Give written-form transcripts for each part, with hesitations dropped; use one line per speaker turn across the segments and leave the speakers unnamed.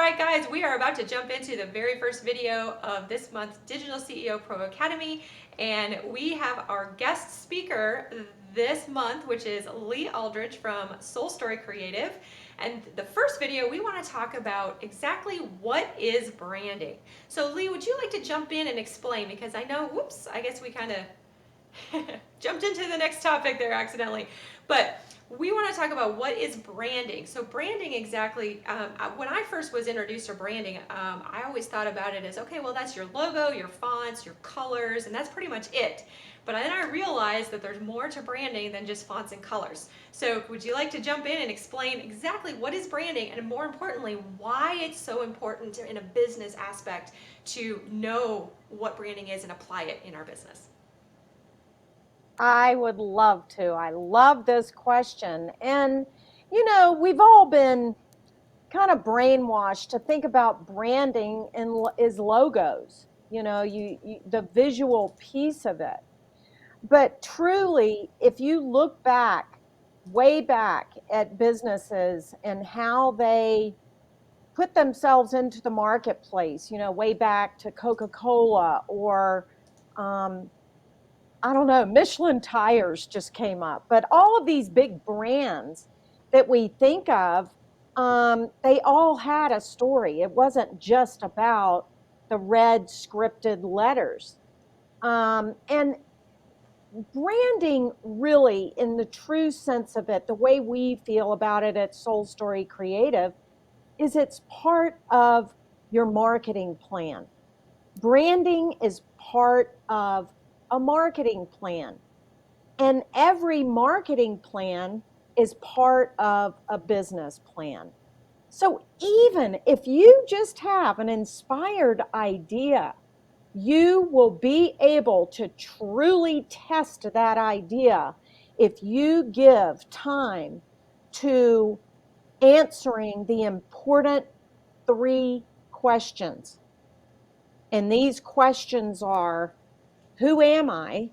right, guys, we are about to jump into the very first video of this month's Digital CEO Pro Academy, and we have our guest speaker this month, which is Lee Aldridge from Soul Story Creative. And the first video, we want to talk about exactly what is branding. So Lee, would you like to jump in and explain? Because I know, whoops, I guess we kind of jumped into the next topic there accidentally. But we want to talk about what is branding. So branding exactly, when I first was introduced to branding, I always thought about it as, okay, well, that's your logo, your fonts, your colors, and that's pretty much it. But then I realized that there's more to branding than just fonts and colors. So would you like to jump in and explain exactly what is branding, and more importantly, why it's so important in a business aspect to know what branding is and apply it in our business?
I would love to. I love this question. And, we've all been kind of brainwashed to think about branding is logos, the visual piece of it. But truly, if you look back, way back at businesses and how they put themselves into the marketplace, way back to Coca-Cola or um, I don't know, Michelin tires just came up, but all of these big brands that we think of, they all had a story. It wasn't just about the red scripted letters. And branding, really, in the true sense of it, the way we feel about it at Soul Story Creative, is it's part of your marketing plan. Branding is part of a marketing plan. And every marketing plan is part of a business plan. So even if you just have an inspired idea, you will be able to truly test that idea if you give time to answering the important three questions. And these questions are: who am I?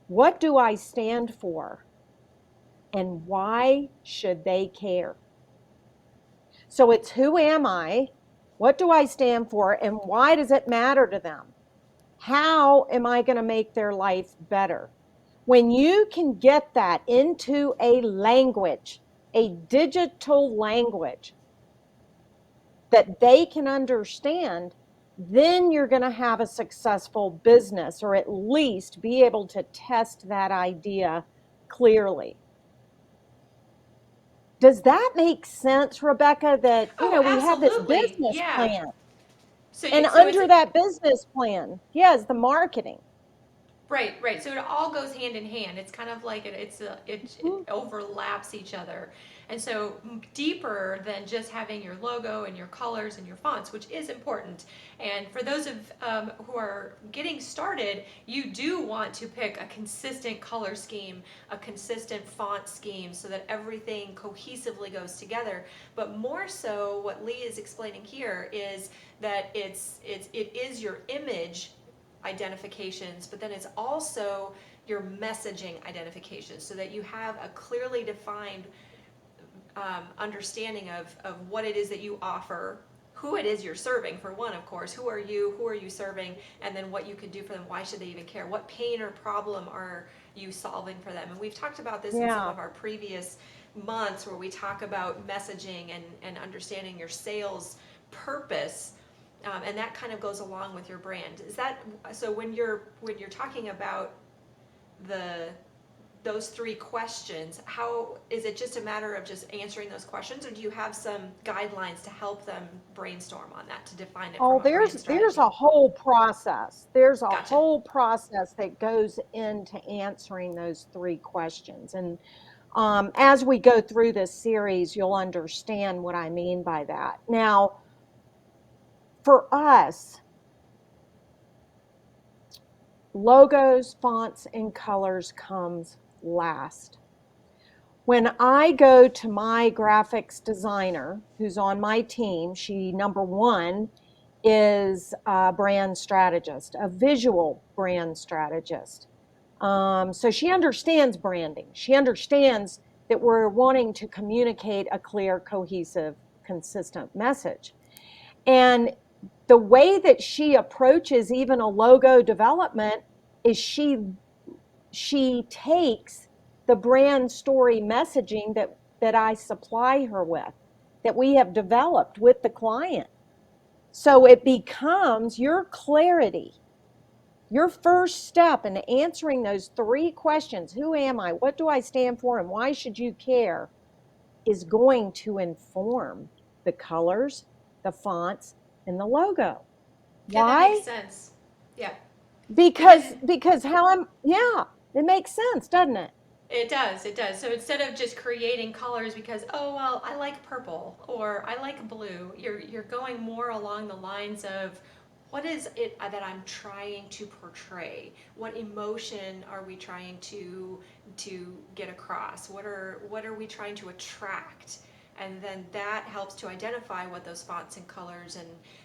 What do I stand for? And why should they care? So it's who am I? What do I stand for? And why does it matter to them? How am I going to make their life better? When you can get that into a language, a digital language that they can understand, then you're going to have a successful business, or at least be able to test that idea clearly. Does that make sense, Rebecca? That,
Oh,
we have this
absolutely.
business
Yeah.
plan,
So
and
so it's
under that business plan, yes, the marketing.
right, right. So it all goes hand in hand. It's kind of like it
Mhm.
overlaps each other, and so deeper than just having your logo and your colors and your fonts, which is important. And for those of who are getting started, you do want to pick a consistent color scheme, a consistent font scheme, so that everything cohesively goes together. But more so, what Lee is explaining here is that it is your image identifications, but then it's also your messaging identifications, so that you have a clearly defined understanding of what it is that you offer, who it is you're serving, for one, of course, who are you serving, and then what you can do for them, why should they even care, what pain or problem are you solving for them. And we've talked about this in some
Yeah.
of our previous months, where we talk about messaging and understanding your sales purpose, and that kind of goes along with your brand. Is that so? When you're talking about the those three questions, how is it just a matter of just answering those questions, or do you have some guidelines to help them brainstorm on that, to define it from
Oh,
a
there's
brand
there's
strategy?
a whole process. There's a
Gotcha.
whole process that goes into answering those three questions. And as we go through this series, you'll understand what I mean by that. Now, for us, logos, fonts, and colors comes last. When I go to my graphics designer who's on my team, she, number one, is a brand strategist, a visual brand strategist. So she understands branding. She understands that we're wanting to communicate a clear, cohesive, consistent message. And the way that she approaches even a logo development is she takes the brand story messaging that I supply her with, that we have developed with the client. So it becomes your clarity. Your first step in answering those three questions, who am I, what do I stand for, and why should you care, is going to inform the colors, the fonts, and the logo.
Yeah, that makes
Why?
sense. Yeah, because
Because how I'm, yeah, it makes sense, doesn't it?
it does, it does. So instead of just creating colors because, oh well, I like purple or I like blue, you're going more along the lines of what is it that I'm trying to portray? What emotion are we trying to get across? What are we trying to attract? And then that helps to identify what those fonts and colors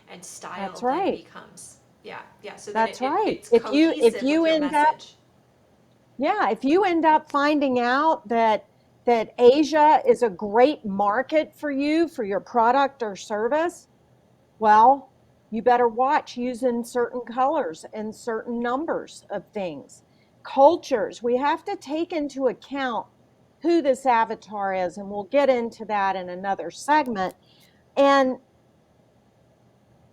and
That's
style then
right.
becomes. Yeah, yeah. So then
That's right.
it's
If
cohesive with
you
your
end up,
message.
yeah, if you end up finding out that Asia is a great market for you for your product or service, well, you better watch using certain colors and certain numbers of things. Cultures, we have to take into account who this avatar is, and we'll get into that in another segment. And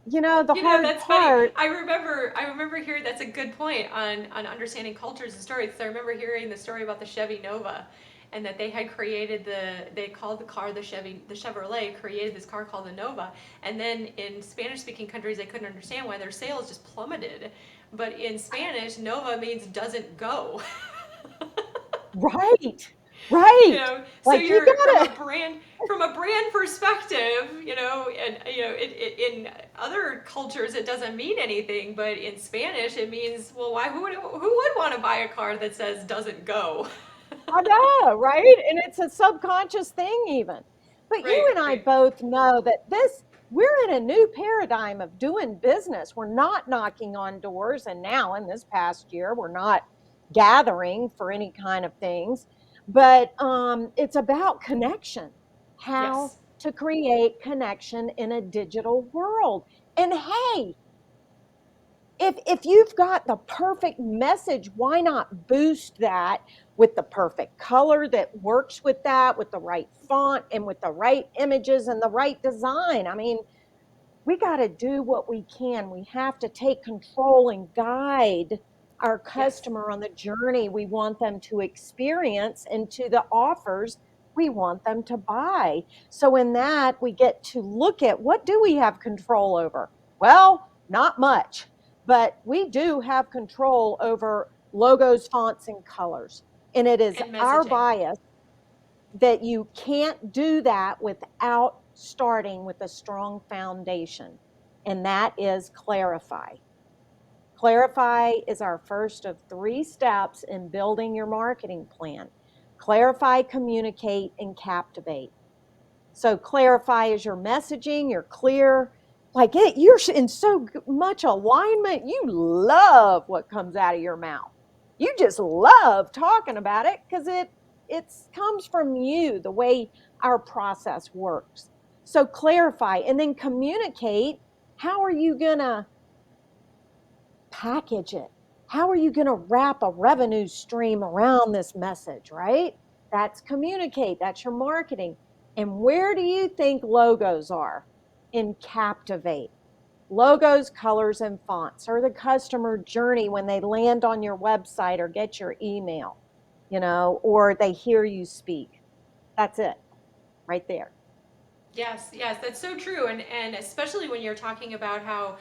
the
You know,
hard
that's funny.
part,
I remember hearing that's a good point on understanding cultures and stories. So I remember hearing the story about the Chevy Nova, and that they had created they called the car the Chevrolet created this car called the Nova, and then in Spanish speaking countries they couldn't understand why their sales just plummeted, but in Spanish Nova means doesn't go.
right,
You
right.
know, so
Like you
you're
gotta,
from a brand perspective, and in other cultures it doesn't mean anything, but in Spanish it means, well, who would want to buy a car that says doesn't go?
I know, right? And it's a subconscious thing, even. But you
Right,
and I
right.
both know that we're in a new paradigm of doing business. We're not knocking on doors. And now, in this past year, we're not gathering for any kind of things. But it's about connection, how
Yes.
to create connection in a digital world. And hey, if you've got the perfect message, why not boost that with the perfect color that works with that, with the right font and with the right images and the right design? I mean, we got to do what we can. We have to take control and guide our
Yes.
customer on the journey we want them to experience and to the offers we want them to buy. So, in that, we get to look at what do we have control over? Well, not much, but we do have control over logos, fonts, and colors. And it is
And
our
messaging.
bias that you can't do that without starting with a strong foundation, and that is clarify. Clarify is our first of three steps in building your marketing plan. Clarify, communicate, and captivate. So, clarify is your messaging, you're clear, like you're in so much alignment, you love what comes out of your mouth. You just love talking about it because it comes from you, the way our process works. So clarify and then communicate. How are you gonna package it? How are you gonna wrap a revenue stream around this message, right? That's communicate, that's your marketing. And where do you think logos are? In captivate. Logos, colors, and fonts or the customer journey when they land on your website or get your email, or they hear you speak. That's it right there.
Yes, yes, that's so true. And especially when you're talking about how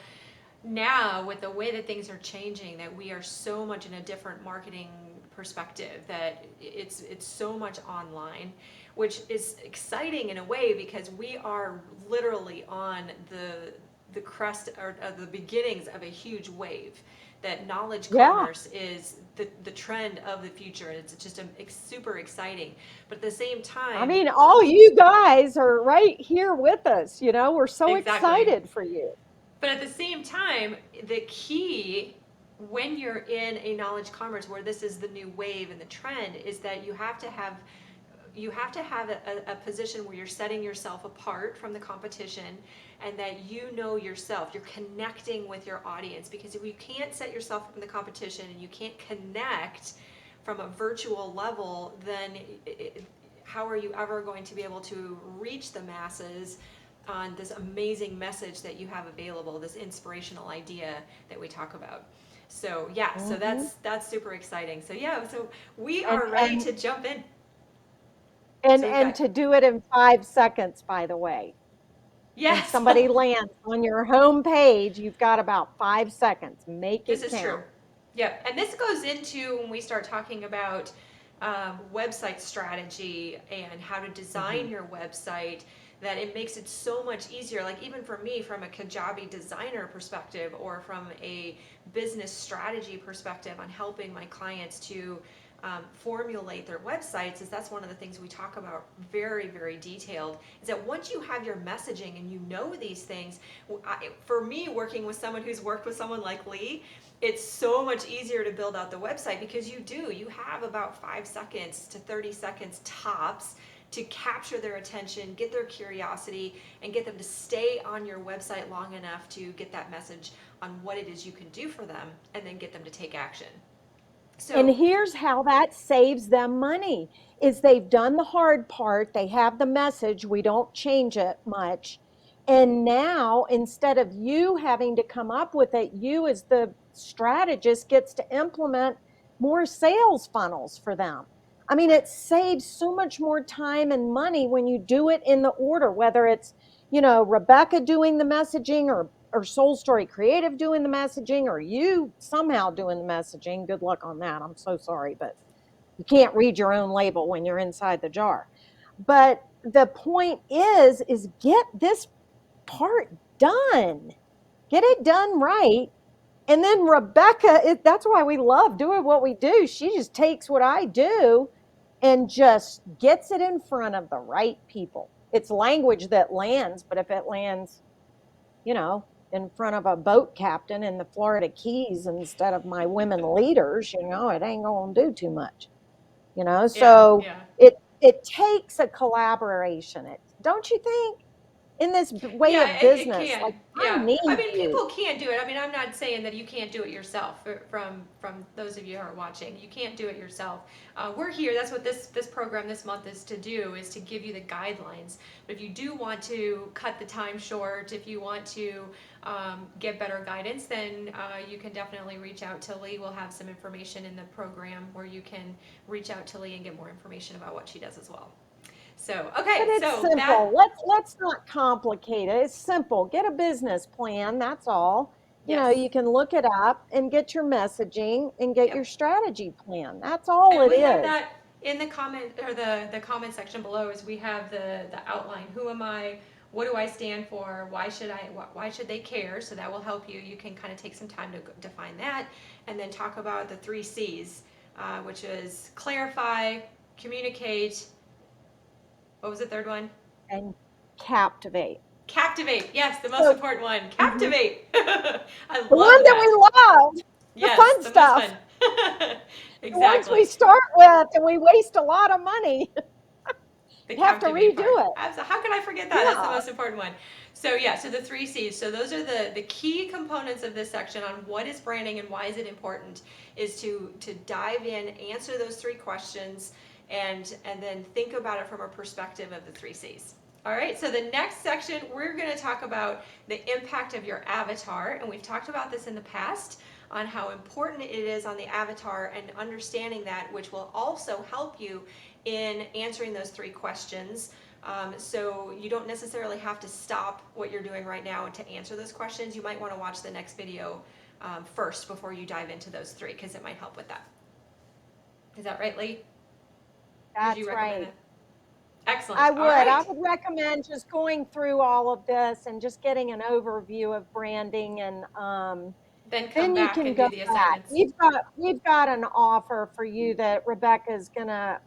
now with the way that things are changing, that we are so much in a different marketing perspective, that it's so much online, which is exciting in a way because we are literally on the crest or the beginnings of a huge wave, that knowledge
Yeah.
commerce is the trend of the future, and it's just it's super exciting, but at the same
I
time.
mean, all you guys are right here with us. We're so
Exactly.
excited for you.
But at the same time, the key when you're in a knowledge commerce where this is the new wave and the trend is that you have to have you have to have a position where you're setting yourself apart from the competition, and that you know yourself, you're connecting with your audience. Because if you can't set yourself from the competition and you can't connect from a virtual level, then how are you ever going to be able to reach the masses on this amazing message that you have available, this inspirational idea that we talk about? So yeah, so
Hmm.
that's super exciting. So yeah, so we
And
are ready to jump in. So we've
and
got,
to do it in 5 seconds, by the way. When
yes.
somebody lands on your home page, you've got about 5 seconds. Make
This
it
is true.
count.
Yeah, and this goes into when we start talking about website strategy and how to
Hmm.
design your website, that it makes it so much easier. Like even for me, from a Kajabi designer perspective or from a business strategy perspective on helping my clients to formulate their websites, is that's one of the things we talk about very, very detailed, is that once you have your messaging and you know these things, for me, working with someone who's worked with someone like Lee, it's so much easier to build out the website, because you have about 5 seconds to 30 seconds tops to capture their attention, get their curiosity, and get them to stay on your website long enough to get that message on what it is you can do for them, and then get them to take action.
And
So
here's how that saves them money is they've done the hard part. They have the message. We don't change it much. And now instead of you having to come up with it, you as the strategist gets to implement more sales funnels for them. I mean,
right.
it saves so much more time and money when you do it in the order, whether it's, Rebecca doing the messaging or Soul Story Creative doing the messaging, or you somehow doing the messaging. Good luck on that. I'm so sorry, but you can't read your own label when you're inside the jar. But the point is get this part done. Get it done right. And then Rebecca, that's why we love doing what we do. She just takes what I do and just gets it in front of the right people. It's language that lands, but if it lands in front of a boat captain in the Florida Keys instead of my women leaders, it ain't going to do too much.
Yeah,
So
yeah.
it takes a collaboration. Don't you think? In this way
Yeah,
of
it
business,
can.
like I
Yeah, I
need
mean,
you.
people can do it. I mean, I'm not saying that you can't do it yourself. From those of you who are watching, you can't do it yourself. We're here. That's what this program this month is to do, is to give you the guidelines. But if you do want to cut the time short, if you want to get better guidance, then you can definitely reach out to Lee. We'll have some information in the program where you can reach out to Lee and get more information about what she does as well. So,
But
okay,
it's
so that,
simple. Let's not complicate it. It's simple. Get a business plan, that's all.
yes.
You can look it up and get your messaging and get your
Yep.
strategy plan. That's all
And
it
we have
is.
that in the comment, or the comment section below, is we have the outline. Who am I? What do I stand for? Why should they care? So that will help you. You can kind of take some time to define that, and then talk about the 3 C's, which is clarify, communicate. What was the third one?
And captivate.
Captivate. Yes, the most
So,
important one.
mhm.
Captivate. I
The
love
one that
that.
we love, the
Yes,
fun
the most
stuff,
fun.
the ones we
Exactly.
start with and we waste a lot of money.
The
You have to
captivate part.
redo it.
How could I forget that? That's the
Yeah.
most important one. So yeah, so the 3 C's. So those are the key components of this section on what is branding and why is it important, is to dive in, answer those 3 questions, and then think about it from a perspective of the 3 C's. All right, so the next section, we're going to talk about the impact of your avatar. And we've talked about this in the past on how important it is on the avatar, and understanding that, which will also help you in answering those 3 questions. So you don't necessarily have to stop what you're doing right now to answer those questions. You might want to watch the next video first before you dive into those 3, because it might help with that. Is that right, Lee? Would you
That's
recommend
right.
that? Excellent.
I
All
would. I
right.
would recommend just going through all of this and just getting an overview of branding, and
Then come
then you
back
can
and do
go
the
back.
assignments.
We've got an offer for you that Rebecca's gonna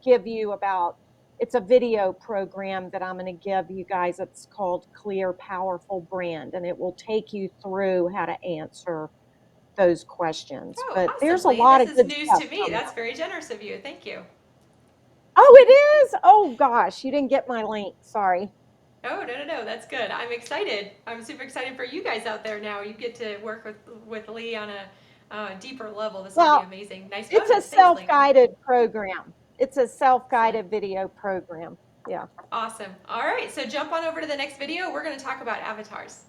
give you about. It's a video program that I'm going to give you guys. It's called Clear Powerful Brand, and it will take you through how to answer those questions.
Oh,
But
awesome,
there's a
Lee.
lot
This
of
is
good
news
stuff
to me.
coming
That's
up.
very generous of you. Thank you.
Oh, it is? Oh, gosh, you didn't get my link. Sorry.
Oh, no, that's good. I'm excited. I'm super excited for you guys out there now. You get to work with Lee on a deeper level. This will be
Well,
amazing. Nice
it's a
bonus. Thanks, Lee.
self-guided program. It's a
Excellent.
self-guided video program. Yeah.
Awesome. All right, so jump on over to the next video. We're going to talk about avatars.